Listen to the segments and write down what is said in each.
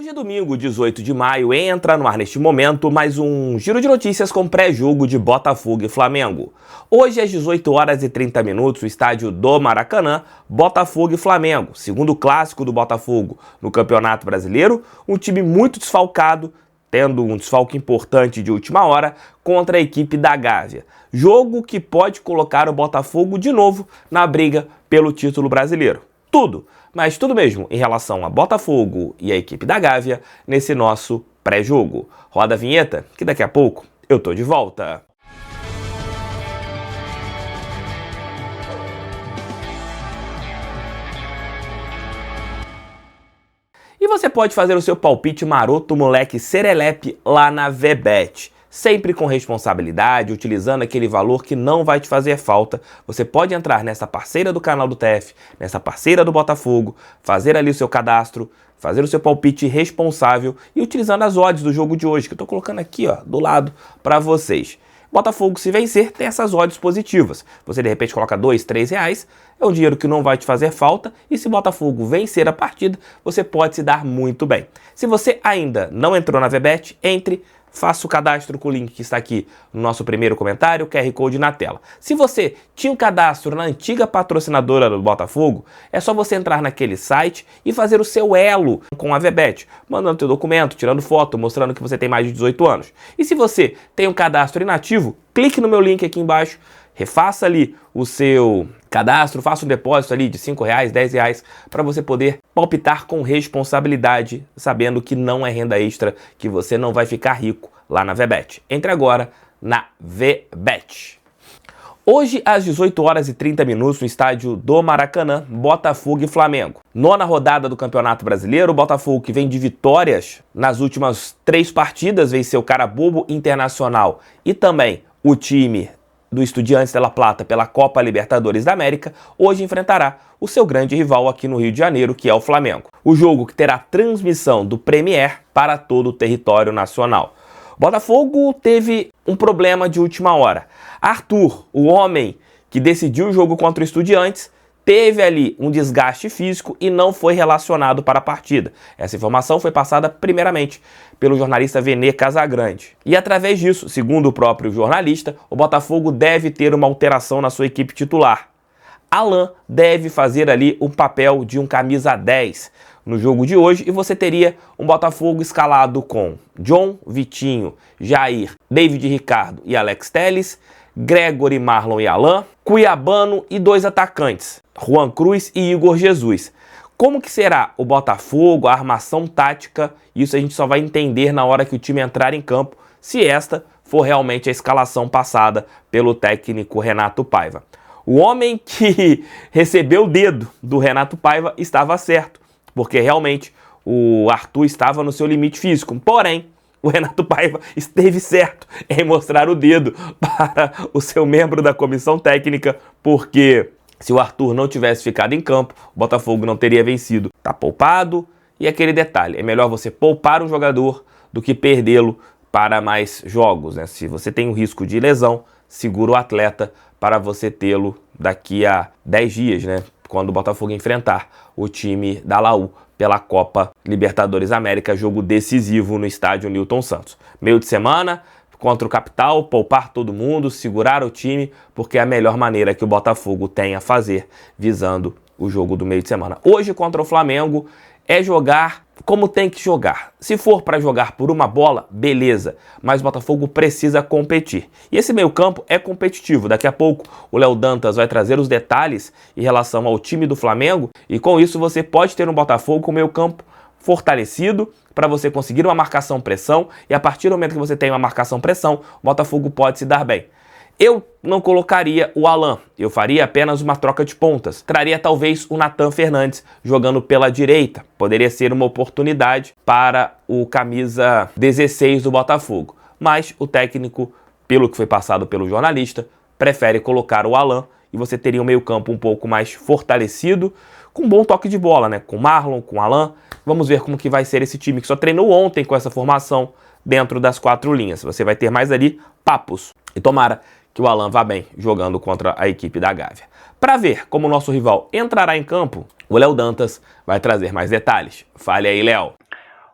Hoje é domingo, 18 de maio, entra no ar neste momento mais um giro de notícias com pré-jogo de Botafogo e Flamengo. Hoje às 18 horas e 30 minutos, no estádio do Maracanã, Botafogo e Flamengo, segundo clássico do Botafogo no Campeonato Brasileiro, um time muito desfalcado, tendo um desfalque importante de última hora contra a equipe da Gávea. Jogo que pode colocar o Botafogo de novo na briga pelo título brasileiro. Tudo, mas tudo mesmo em relação a Botafogo e a equipe da Gávea nesse nosso pré-jogo. Roda a vinheta, que daqui a pouco eu tô de volta. E você pode fazer o seu palpite maroto, moleque serelepe lá na VBet. Sempre com responsabilidade, utilizando aquele valor que não vai te fazer falta. Você pode entrar nessa parceira do canal do TF, nessa parceira do Botafogo, fazer ali o seu cadastro, fazer o seu palpite responsável e utilizando as odds do jogo de hoje, que eu tô colocando aqui, ó, do lado para vocês. Botafogo, se vencer, tem essas odds positivas. Você de repente coloca R$2, R$3, é um dinheiro que não vai te fazer falta, e se Botafogo vencer a partida, você pode se dar muito bem. Se você ainda não entrou na VBet, entre, faça o cadastro com o link que está aqui no nosso primeiro comentário, QR Code na tela. Se você tinha um cadastro na antiga patrocinadora do Botafogo, é só você entrar naquele site e fazer o seu elo com a VBet, mandando seu documento, tirando foto, mostrando que você tem mais de 18 anos. E se você tem um cadastro inativo, clique no meu link aqui embaixo, refaça ali o seu cadastro, faça um depósito ali de R$5, R$10 para você poder palpitar com responsabilidade, sabendo que não é renda extra, que você não vai ficar rico lá na VBet. Entre agora na VBet. Hoje, às 18 horas e 30 minutos, no estádio do Maracanã, Botafogo e Flamengo. Nona rodada do Campeonato Brasileiro, o Botafogo, que vem de vitórias nas últimas 3 partidas, venceu o Carabobo, Internacional e também o time do Estudiantes de La Plata pela Copa Libertadores da América, hoje enfrentará o seu grande rival aqui no Rio de Janeiro, que é o Flamengo. O jogo que terá transmissão do Premier para todo o território nacional. O Botafogo teve um problema de última hora. Arthur, o homem que decidiu o jogo contra o Estudiantes, teve ali um desgaste físico e não foi relacionado para a partida. Essa informação foi passada primeiramente pelo jornalista Vene Casagrande. E através disso, segundo o próprio jornalista, o Botafogo deve ter uma alteração na sua equipe titular. Alan deve fazer ali um papel de um camisa 10 no jogo de hoje e você teria um Botafogo escalado com John, Vitinho, Jair, David Ricardo e Alex Telles, Gregory, Marlon e Alan, Cuiabano e 2 atacantes, Juan Cruz e Igor Jesus. Como que será o Botafogo, a armação tática? Isso a gente só vai entender na hora que o time entrar em campo, se esta for realmente a escalação passada pelo técnico Renato Paiva. O homem que recebeu o dedo do Renato Paiva estava certo, porque realmente o Arthur estava no seu limite físico. Porém, o Renato Paiva esteve certo em mostrar o dedo para o seu membro da comissão técnica, porque se o Arthur não tivesse ficado em campo, o Botafogo não teria vencido. Tá poupado, e aquele detalhe, é melhor você poupar um jogador do que perdê-lo para mais jogos, né? Se você tem um risco de lesão, segura o atleta para você tê-lo daqui a 10 dias, né? Quando o Botafogo enfrentar o time da Laú pela Copa Libertadores América, jogo decisivo no estádio Newton Santos. Meio de semana, contra o Capital, poupar todo mundo, segurar o time, porque é a melhor maneira que o Botafogo tem a fazer, visando o jogo do meio de semana. Hoje, contra o Flamengo, é jogar como tem que jogar. Se for para jogar por uma bola, beleza, mas o Botafogo precisa competir. E esse meio-campo é competitivo. Daqui a pouco o Léo Dantas vai trazer os detalhes em relação ao time do Flamengo, e com isso você pode ter um Botafogo com meio-campo fortalecido para você conseguir uma marcação-pressão, e a partir do momento que você tem uma marcação-pressão, o Botafogo pode se dar bem. Eu não colocaria o Alan, eu faria apenas uma troca de pontas. Traria talvez o Nathan Fernandes jogando pela direita. Poderia ser uma oportunidade para o camisa 16 do Botafogo. Mas o técnico, pelo que foi passado pelo jornalista, prefere colocar o Alan e você teria um meio-campo um pouco mais fortalecido, com um bom toque de bola, né? Com Marlon, com Alan. Vamos ver como que vai ser esse time que só treinou ontem com essa formação dentro das 4 linhas. Você vai ter mais ali papos. E tomara que o Alan vá bem jogando contra a equipe da Gávea. Para ver como o nosso rival entrará em campo, o Léo Dantas vai trazer mais detalhes. Fale aí, Léo.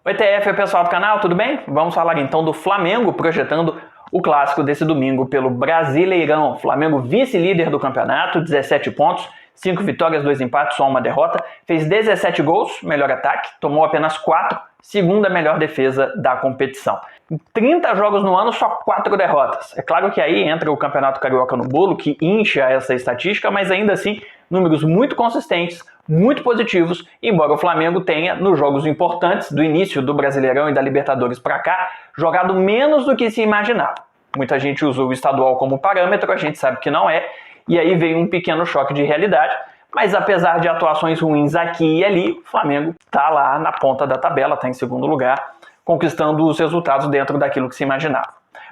Oi TF, pessoal do canal, tudo bem? Vamos falar então do Flamengo projetando o clássico desse domingo pelo Brasileirão. Flamengo vice-líder do campeonato, 17 pontos, 5 vitórias, 2 empates, só uma derrota. Fez 17 gols, melhor ataque, tomou apenas 4, segunda melhor defesa da competição. Em 30 jogos no ano, só 4 derrotas. É claro que aí entra o Campeonato Carioca no bolo, que incha essa estatística, mas ainda assim, números muito consistentes, muito positivos, embora o Flamengo tenha, nos jogos importantes do início do Brasileirão e da Libertadores para cá, jogado menos do que se imaginava. Muita gente usou o estadual como parâmetro, a gente sabe que não é, e aí veio um pequeno choque de realidade, mas apesar de atuações ruins aqui e ali, o Flamengo está lá na ponta da tabela, está em segundo lugar, conquistando os resultados dentro daquilo que se imaginava.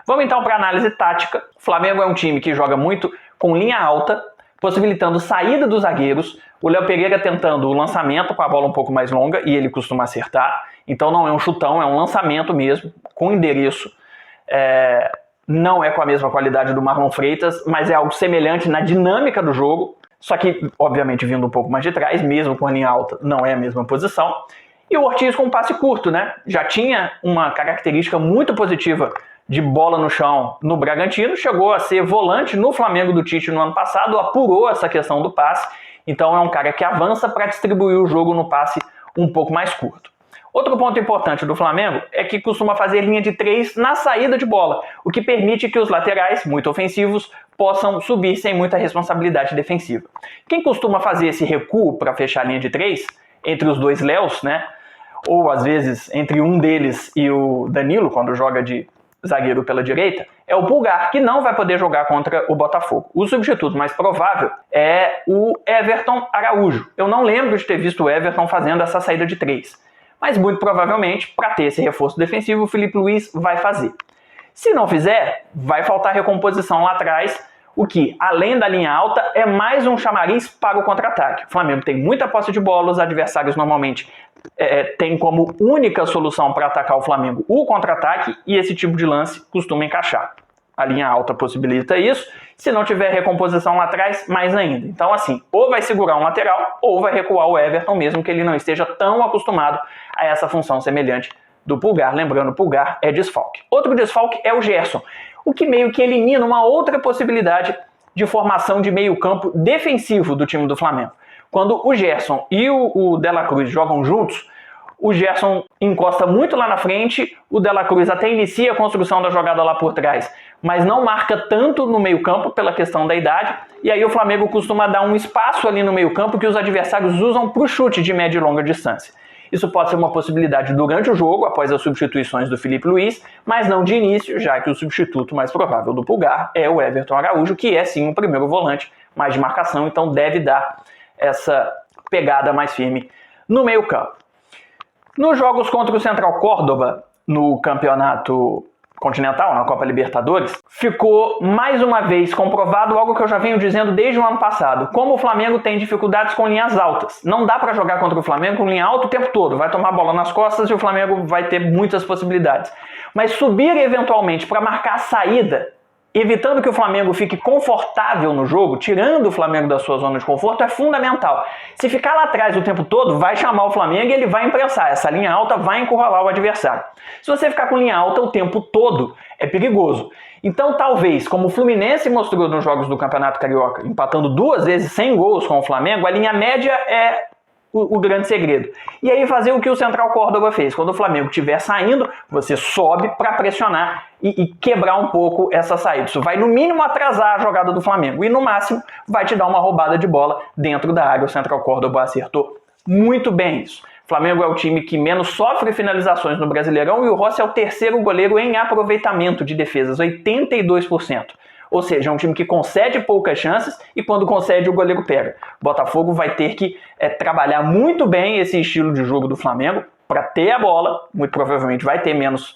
Vamos então para a análise tática. O Flamengo é um time que joga muito com linha alta, possibilitando saída dos zagueiros, o Léo Pereira tentando o lançamento com a bola um pouco mais longa, e ele costuma acertar, então não é um chutão, é um lançamento mesmo, com endereço. Não é com a mesma qualidade do Marlon Freitas, mas é algo semelhante na dinâmica do jogo, só que, obviamente, vindo um pouco mais de trás, mesmo com a linha alta, não é a mesma posição. E o Ortiz com um passe curto, né? Já tinha uma característica muito positiva de bola no chão no Bragantino, chegou a ser volante no Flamengo do Tite no ano passado, apurou essa questão do passe, então é um cara que avança para distribuir o jogo no passe um pouco mais curto. Outro ponto importante do Flamengo é que costuma fazer linha de 3 na saída de bola, o que permite que os laterais, muito ofensivos, possam subir sem muita responsabilidade defensiva. Quem costuma fazer esse recuo para fechar a linha de 3, entre os dois Léos, né? Ou às vezes entre um deles e o Danilo, quando joga de zagueiro pela direita, é o Pulgar, que não vai poder jogar contra o Botafogo. O substituto mais provável é o Everton Araújo. Eu não lembro de ter visto o Everton fazendo essa saída de 3. Mas muito provavelmente, para ter esse reforço defensivo, o Felipe Luiz vai fazer. Se não fizer, vai faltar recomposição lá atrás, o que, além da linha alta, é mais um chamariz para o contra-ataque. O Flamengo tem muita posse de bola, os adversários normalmente têm como única solução para atacar o Flamengo o contra-ataque, e esse tipo de lance costuma encaixar. A linha alta possibilita isso, se não tiver recomposição lá atrás, mais ainda. Então assim, ou vai segurar um lateral, ou vai recuar o Everton, mesmo que ele não esteja tão acostumado a essa função semelhante do Pulgar. Lembrando, o Pulgar é desfalque. Outro desfalque é o Gerson, o que meio que elimina uma outra possibilidade de formação de meio campo defensivo do time do Flamengo. Quando o Gerson e o De La Cruz jogam juntos, o Gerson encosta muito lá na frente, o De La Cruz até inicia a construção da jogada lá por trás, mas não marca tanto no meio campo pela questão da idade, e aí o Flamengo costuma dar um espaço ali no meio campo que os adversários usam para o chute de média e longa distância. Isso pode ser uma possibilidade durante o jogo, após as substituições do Felipe Luiz, mas não de início, já que o substituto mais provável do Pulgar é o Everton Araújo, que é sim um primeiro volante, mais de marcação, então deve dar essa pegada mais firme no meio campo. Nos jogos contra o Central Córdoba, no campeonato continental, na Copa Libertadores, ficou mais uma vez comprovado algo que eu já venho dizendo desde o ano passado. Como o Flamengo tem dificuldades com linhas altas. Não dá para jogar contra o Flamengo com linha alta o tempo todo. Vai tomar a bola nas costas e o Flamengo vai ter muitas possibilidades. Mas subir eventualmente para marcar a saída, evitando que o Flamengo fique confortável no jogo, tirando o Flamengo da sua zona de conforto, é fundamental. Se ficar lá atrás o tempo todo, vai chamar o Flamengo e ele vai imprensar. Essa linha alta vai encurralar o adversário. Se você ficar com linha alta o tempo todo, é perigoso. Então, talvez, como o Fluminense mostrou nos jogos do Campeonato Carioca, empatando 2 vezes sem gols com o Flamengo, a linha média é o grande segredo. E aí fazer o que o Central Córdoba fez. Quando o Flamengo estiver saindo, você sobe para pressionar e quebrar um pouco essa saída. Isso vai no mínimo atrasar a jogada do Flamengo e no máximo vai te dar uma roubada de bola dentro da área. O Central Córdoba acertou muito bem isso. O Flamengo é o time que menos sofre finalizações no Brasileirão e o Rossi é o terceiro goleiro em aproveitamento de defesas, 82%. Ou seja, é um time que concede poucas chances e quando concede o goleiro pega. O Botafogo vai ter que trabalhar muito bem esse estilo de jogo do Flamengo para ter a bola, muito provavelmente vai ter menos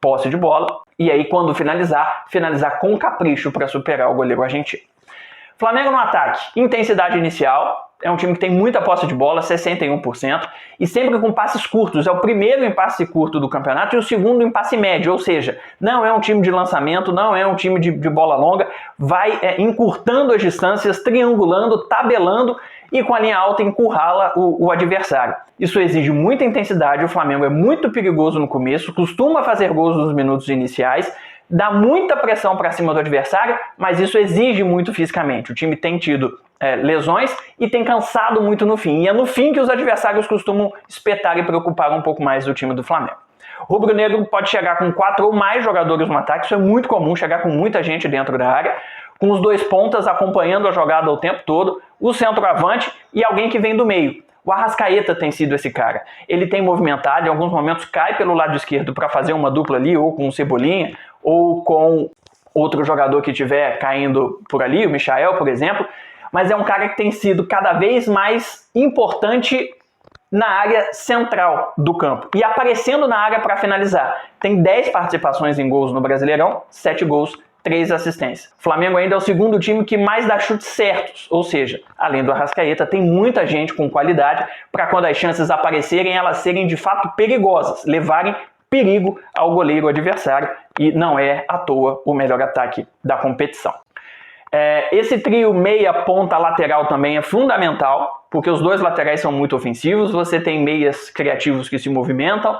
posse de bola, e aí quando finalizar com capricho para superar o goleiro argentino. Flamengo no ataque, intensidade inicial, é um time que tem muita posse de bola, 61%, e sempre com passes curtos. É o primeiro em passe curto do campeonato e o segundo em passe médio, ou seja, não é um time de lançamento, não é um time de bola longa, vai encurtando as distâncias, triangulando, tabelando e com a linha alta encurrala o adversário. Isso exige muita intensidade, o Flamengo é muito perigoso no começo, costuma fazer gols nos minutos iniciais, dá muita pressão para cima do adversário, mas isso exige muito fisicamente. O time tem tido lesões e tem cansado muito no fim. E é no fim que os adversários costumam espetar e preocupar um pouco mais do time do Flamengo. O rubro-negro pode chegar com 4 ou mais jogadores no ataque, isso é muito comum, chegar com muita gente dentro da área, com os dois pontas acompanhando a jogada o tempo todo, o centroavante e alguém que vem do meio. O Arrascaeta tem sido esse cara. Ele tem movimentado, em alguns momentos cai pelo lado esquerdo para fazer uma dupla ali, ou com o Cebolinha, ou com outro jogador que estiver caindo por ali, o Michael, por exemplo, mas é um cara que tem sido cada vez mais importante na área central do campo e aparecendo na área para finalizar. Tem 10 participações em gols no Brasileirão, 7 gols, 3 assistências. O Flamengo ainda é o segundo time que mais dá chutes certos, ou seja, além do Arrascaeta, tem muita gente com qualidade para quando as chances aparecerem, elas serem de fato perigosas, levarem perigo ao goleiro adversário, e não é à toa o melhor ataque da competição. Esse trio meia, ponta, lateral também é fundamental, porque os dois laterais são muito ofensivos, você tem meias criativos que se movimentam,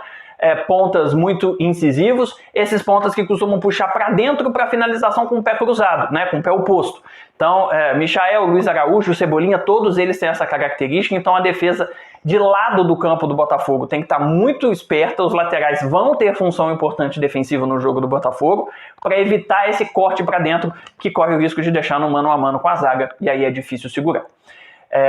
pontas muito incisivos, esses pontas que costumam puxar para dentro para finalização com o pé cruzado, né, com o pé oposto. Então, Michael, Luiz Araújo, Cebolinha, todos eles têm essa característica, então a defesa de lado do campo do Botafogo tem que estar muito esperta, os laterais vão ter função importante defensiva no jogo do Botafogo, para evitar esse corte para dentro, que corre o risco de deixar no mano a mano com a zaga, e aí é difícil segurar.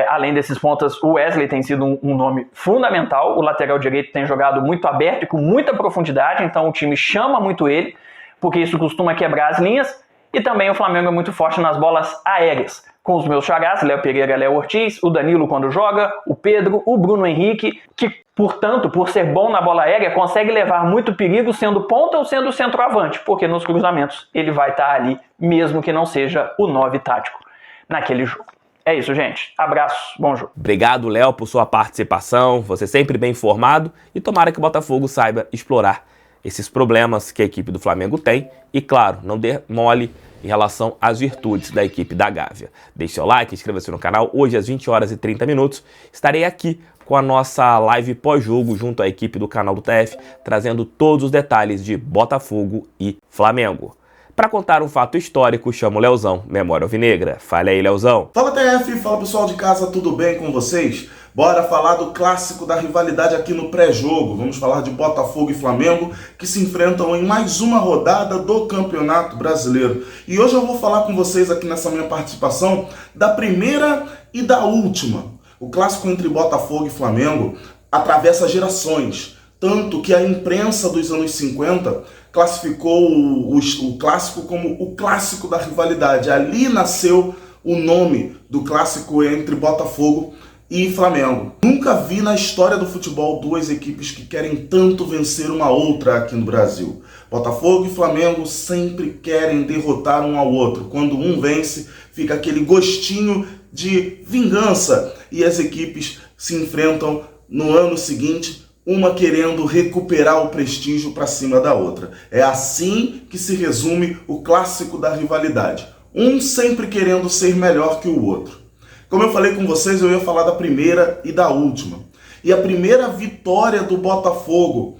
Além desses pontas, o Wesley tem sido um nome fundamental, o lateral direito tem jogado muito aberto e com muita profundidade, então o time chama muito ele, porque isso costuma quebrar as linhas, e também o Flamengo é muito forte nas bolas aéreas, com os meus xarás, Léo Pereira, Léo Ortiz, o Danilo quando joga, o Pedro, o Bruno Henrique, que, portanto, por ser bom na bola aérea, consegue levar muito perigo sendo ponta ou sendo centroavante, porque nos cruzamentos ele vai estar ali, mesmo que não seja o 9 tático naquele jogo. É isso, gente. Abraço, bom jogo. Obrigado, Léo, por sua participação. Você sempre bem informado e tomara que o Botafogo saiba explorar esses problemas que a equipe do Flamengo tem e, claro, não dê mole em relação às virtudes da equipe da Gávea. Deixe seu like, inscreva-se no canal. Hoje, às 20 horas e 30 minutos, estarei aqui com a nossa live pós-jogo junto à equipe do canal do TF, trazendo todos os detalhes de Botafogo e Flamengo. Para contar um fato histórico, chamo o Leozão, Memória Alvinegra. Fale aí, Leozão. Fala, TF, fala pessoal de casa, tudo bem com vocês? Bora falar do clássico da rivalidade aqui no pré-jogo. Vamos falar de Botafogo e Flamengo, que se enfrentam em mais uma rodada do Campeonato Brasileiro. E hoje eu vou falar com vocês aqui nessa minha participação da primeira e da última. O clássico entre Botafogo e Flamengo atravessa gerações, tanto que a imprensa dos anos 50 classificou o clássico como o clássico da rivalidade. Ali nasceu o nome do clássico entre Botafogo e Flamengo. Nunca vi na história do futebol duas equipes que querem tanto vencer uma outra aqui no Brasil. Botafogo e Flamengo sempre querem derrotar um ao outro. Quando um vence, fica aquele gostinho de vingança e as equipes se enfrentam no ano seguinte, uma querendo recuperar o prestígio para cima da outra. É assim que se resume o clássico da rivalidade. Um sempre querendo ser melhor que o outro. Como eu falei com vocês, eu ia falar da primeira e da última. E a primeira vitória do Botafogo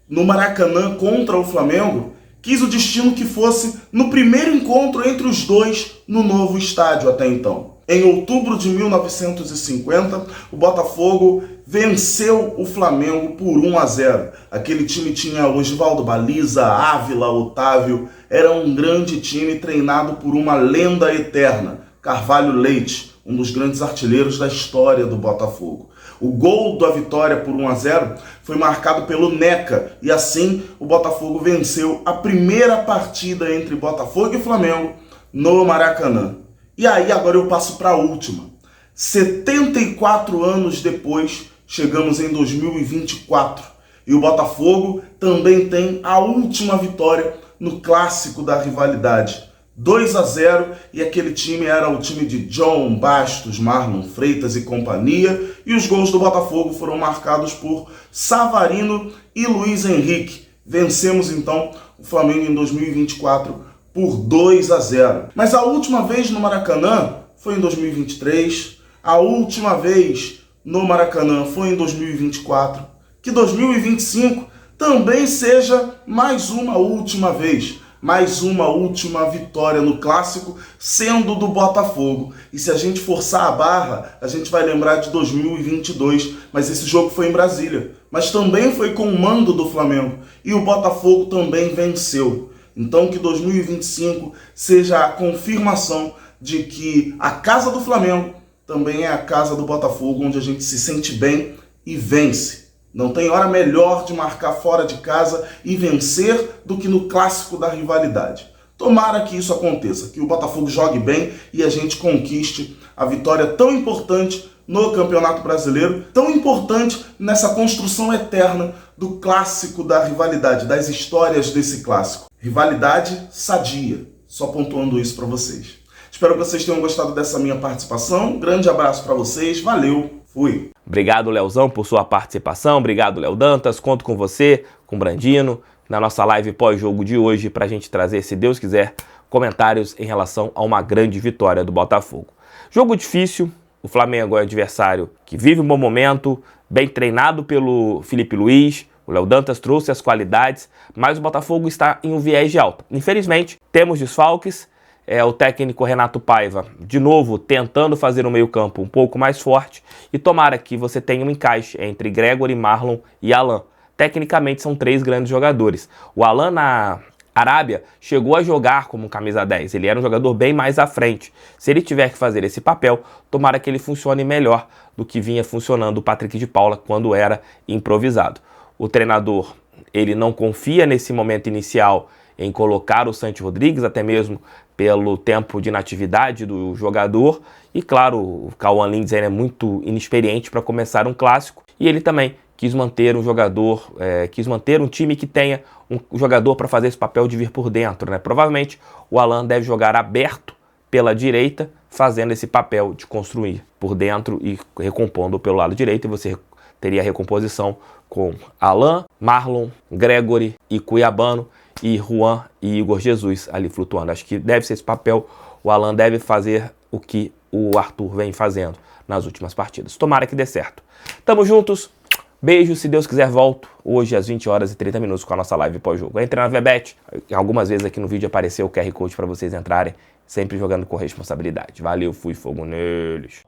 no Maracanã contra o Flamengo quis o destino que fosse no primeiro encontro entre os dois no novo estádio até então. Em outubro de 1950, o Botafogo venceu o Flamengo por 1-0. Aquele time tinha Osvaldo Baliza, Ávila, Otávio. Era um grande time treinado por uma lenda eterna, Carvalho Leite, um dos grandes artilheiros da história do Botafogo. O gol da vitória por 1-0 foi marcado pelo Neca e assim o Botafogo venceu a primeira partida entre Botafogo e Flamengo no Maracanã. E aí agora eu passo para a última. 74 anos depois, chegamos em 2024 e o Botafogo também tem a última vitória no clássico da rivalidade. 2-0 e aquele time era o time de John Bastos, Marlon Freitas e companhia, e os gols do Botafogo foram marcados por Savarino e Luiz Henrique. Vencemos então o Flamengo em 2024 por 2-0. Mas a última vez no Maracanã foi em 2023, A última vez no Maracanã foi em 2024. Que 2025 também seja mais uma última vez. Mais uma última vitória no Clássico, sendo do Botafogo. E se a gente forçar a barra, a gente vai lembrar de 2022. Mas esse jogo foi em Brasília. Mas também foi com o mando do Flamengo. E o Botafogo também venceu. Então que 2025 seja a confirmação de que a casa do Flamengo também é a casa do Botafogo, onde a gente se sente bem e vence. Não tem hora melhor de marcar fora de casa e vencer do que no clássico da rivalidade. Tomara que isso aconteça, que o Botafogo jogue bem e a gente conquiste a vitória tão importante no Campeonato Brasileiro, tão importante nessa construção eterna do clássico da rivalidade, das histórias desse clássico. Rivalidade sadia, só pontuando isso para vocês. Espero que vocês tenham gostado dessa minha participação. Um grande abraço para vocês, valeu! Fui. Obrigado, Leozão, por sua participação. Obrigado, Léo Dantas. Conto com você, com o Brandino, na nossa live pós-jogo de hoje, para a gente trazer, se Deus quiser, comentários em relação a uma grande vitória do Botafogo. Jogo difícil, o Flamengo é adversário que vive um bom momento, bem treinado pelo Felipe Luiz, o Léo Dantas trouxe as qualidades, mas o Botafogo está em um viés de alta. Infelizmente, temos desfalques. O técnico Renato Paiva, de novo, tentando fazer o meio-campo um pouco mais forte, e tomara que você tenha um encaixe entre Gregory, Marlon e Alan. Tecnicamente são 3 grandes jogadores. O Alan na Arábia chegou a jogar como camisa 10, ele era um jogador bem mais à frente. Se ele tiver que fazer esse papel, tomara que ele funcione melhor do que vinha funcionando o Patrick de Paula quando era improvisado. O treinador, ele não confia nesse momento inicial em colocar o Santi Rodrigues, até mesmo pelo tempo de inatividade do jogador. E claro, o Cauã Lindes é muito inexperiente para começar um clássico. E ele também quis manter um jogador, quis manter um time que tenha um jogador para fazer esse papel de vir por dentro, né? Provavelmente o Alan deve jogar aberto pela direita, fazendo esse papel de construir por dentro e recompondo pelo lado direito. E você teria a recomposição com Alan, Marlon, Gregory e Cuiabano, e Juan e Igor Jesus ali flutuando. Acho que deve ser esse papel. O Alan deve fazer o que o Arthur vem fazendo nas últimas partidas. Tomara que dê certo. Tamo juntos. Beijo. Se Deus quiser, volto hoje às 20 horas e 30 minutos com a nossa live pós-jogo. Entre na VBet. Algumas vezes aqui no vídeo apareceu o QR Code para vocês entrarem, sempre jogando com responsabilidade. Valeu, fui, fogo neles.